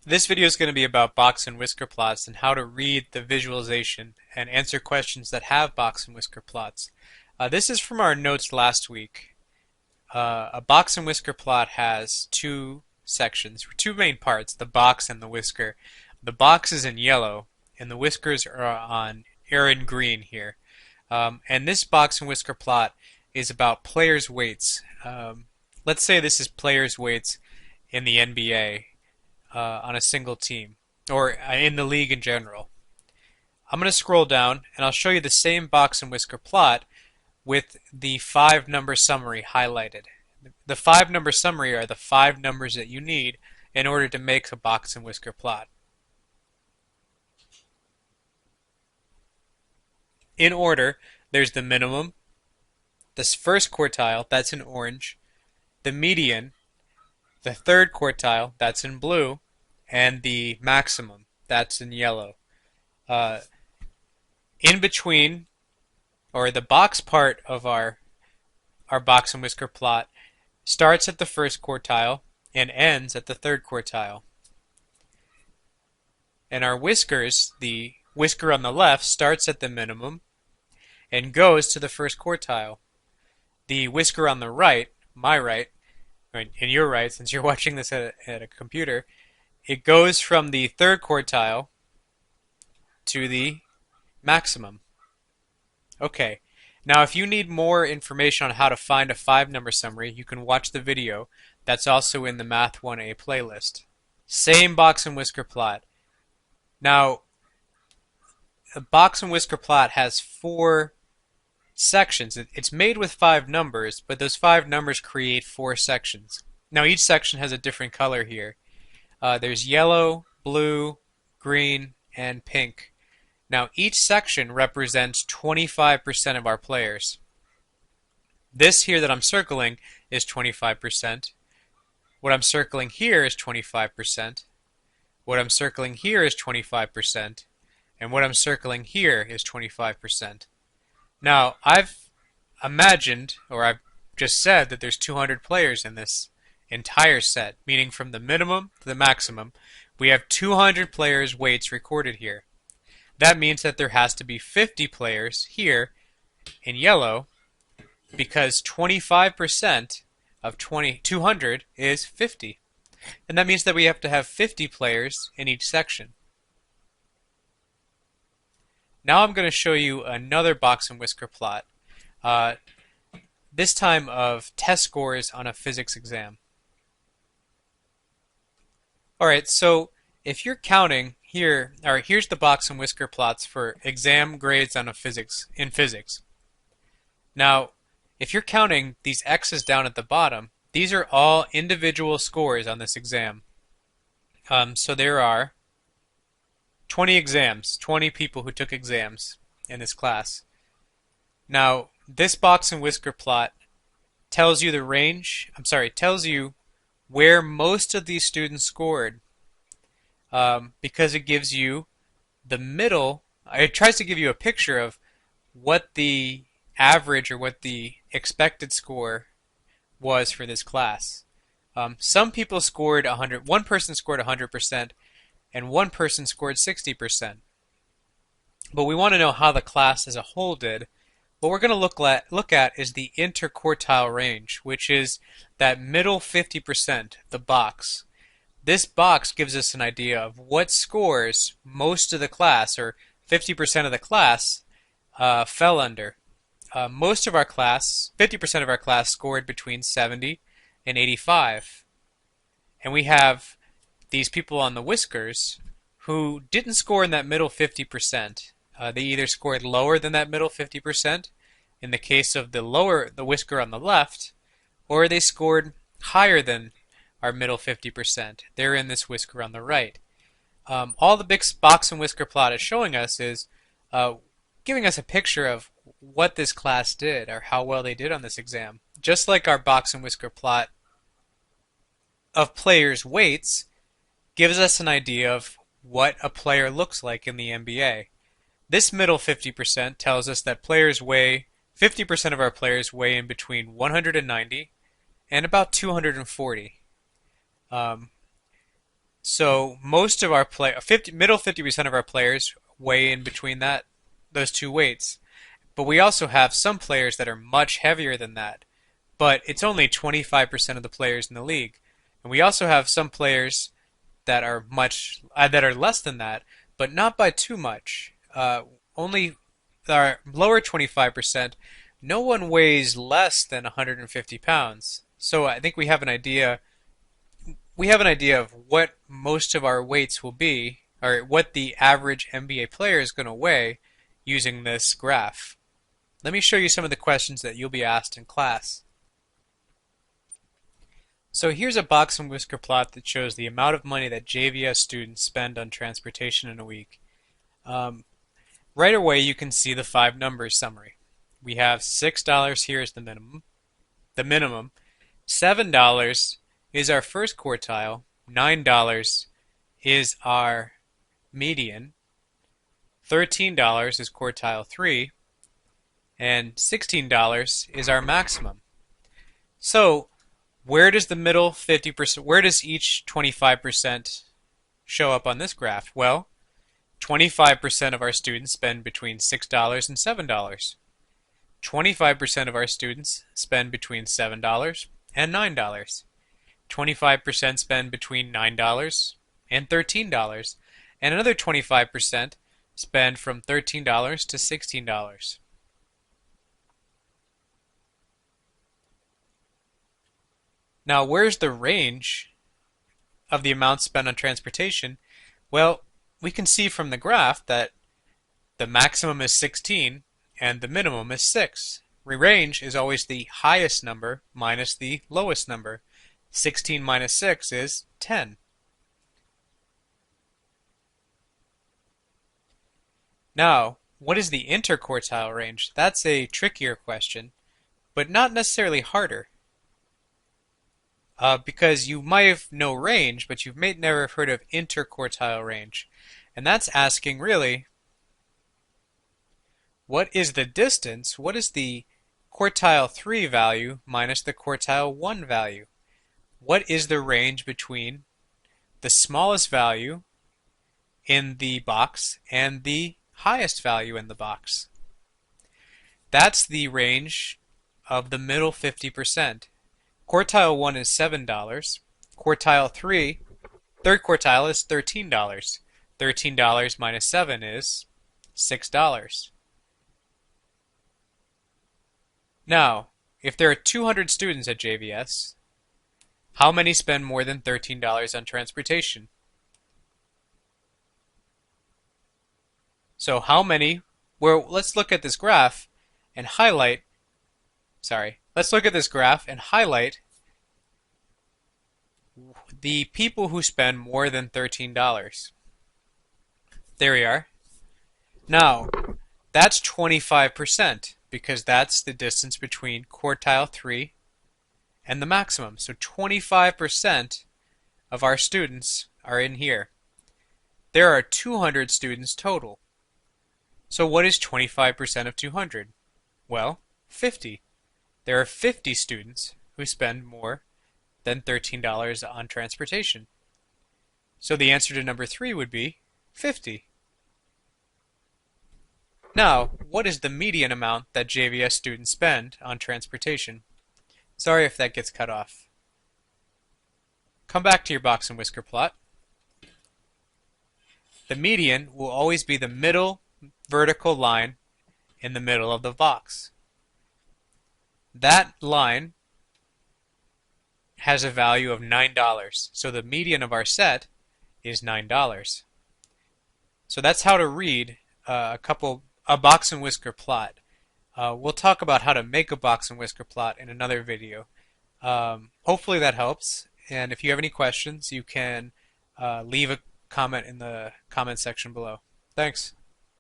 This video is going to be about box and whisker plots and how to read the visualization and answer questions that have box and whisker plots. This is from our notes last week. A box and whisker plot has two sections, two main parts, the box and the whisker. The box is in yellow and the whiskers are in green here. And this box and whisker plot is about players' weights. Let's say this is players' weights in the NBA. On a single team, or in the league in general. I'm going to scroll down and I'll show you the same box and whisker plot with the 5-number summary highlighted. The 5-number summary are the 5 numbers that you need in order to make a box and whisker plot. In order, there's the minimum, this first quartile, that's in orange, the median, the third quartile, that's in blue, and the maximum, that's in yellow. In between, or the box part of our box and whisker plot starts at the first quartile and ends at the third quartile. And our whiskers, the whisker on the left, starts at the minimum and goes to the first quartile. The whisker on the right, my right, and your right, since you're watching this at a computer, it goes from the third quartile to the maximum. Okay, now if you need more information on how to find a 5-number summary, you can watch the video that's also in the Math 1A playlist. Same box and whisker plot. Now, a box and whisker plot has 4 sections. It's made with 5 numbers, but those 5 numbers create 4 sections. Now each section has a different color here. There's yellow, blue, green, and pink. Now each section represents 25% of our players. This here that I'm circling is 25%. What I'm circling here is 25%. What I'm circling here is 25%. And what I'm circling here is 25%. Now, I've imagined, or I've just said, that there's 200 players in this entire set, meaning from the minimum to the maximum, we have 200 players' weights recorded here. That means that there has to be 50 players here in yellow, because 25% of 200 is 50. And that means that we have to have 50 players in each section. Now I'm going to show you another box and whisker plot, this time of test scores on a physics exam. Alright, so if you're counting here, alright, here's the box and whisker plots for exam grades on in physics. Now, if you're counting these X's down at the bottom, these are all individual scores on this exam. So there are 20 exams, 20 people who took exams in this class. Now, this box and whisker plot tells you tells you where most of these students scored, because it gives you the middle. It tries to give you a picture of what the average or what the expected score was for this class. Some people scored 100. One person scored 100%, and one person scored 60%. But we want to know how the class as a whole did. What we're going to look at is the interquartile range, which is that middle 50%, the box. This box gives us an idea of what scores most of the class, or 50% of the class, fell under. Most of our class, 50% of our class, scored between 70 and 85. And we have these people on the whiskers who didn't score in that middle 50%. They either scored lower than that middle 50% in the case of the whisker on the left, or they scored higher than our middle 50%. They're in this whisker on the right. All the big box and whisker plot is showing us is giving us a picture of what this class did, or how well they did on this exam. Just like our box and whisker plot of players' weights gives us an idea of what a player looks like in the NBA. This middle 50% tells us that 50% of our players weigh in between 190 and about 240. So most of our middle 50% of our players weigh in between those two weights. But we also have some players that are much heavier than that. But it's only 25% of the players in the league. And we also have some players that are less than that, but not by too much. Only our lower 25%, no one weighs less than 150 pounds. So I think we have an idea of what most of our weights will be, or what the average NBA player is going to weigh using this graph. Let me show you some of the questions that you'll be asked in class. So here's a box and whisker plot that shows the amount of money that JVS students spend on transportation in a week. Um, right away, you can see the five numbers summary. We have $6 here is the minimum. $7 is our first quartile. $9 is our median. $13 is quartile 3. And $16 is our maximum. So where does the middle 50%, where does each 25% show up on this graph? Well, 25% of our students spend between $6 and $7. 25% of our students spend between $7 and $9. 25% spend between $9 and $13. And another 25% spend from $13 to $16. Now, where's the range of the amount spent on transportation? Well, we can see from the graph that the maximum is 16 and the minimum is 6. The range is always the highest number minus the lowest number. 16 minus 6 is 10. Now, what is the interquartile range? That's a trickier question, but not necessarily harder. Because you might have no range, but you may never have heard of interquartile range. And that's asking really, what is the distance? What is the quartile 3 value minus the quartile 1 value? What is the range between the smallest value in the box and the highest value in the box? That's the range of the middle 50%. Quartile 1 is $7. Quartile 3, third quartile is $13. $13 minus 7 is $6. Now, if there are 200 students at JVS, how many spend more than $13 on transportation? So how many, let's look at this graph and highlight, let's look at this graph and highlight the people who spend more than $13. There we are. Now, that's 25% because that's the distance between quartile 3 and the maximum. So 25% of our students are in here. There are 200 students total. So what is 25% of 200? Well, 50. There are 50 students who spend more than $13 on transportation. So the answer to number 3 would be 50. Now, what is the median amount that JVS students spend on transportation? Sorry if that gets cut off. Come back to your box and whisker plot. The median will always be the middle vertical line in the middle of the box. That line has a value of $9. So the median of our set is $9. So that's how to read a box and whisker plot. We'll talk about how to make a box and whisker plot in another video. Hopefully that helps. And if you have any questions, you can leave a comment in the comment section below. Thanks.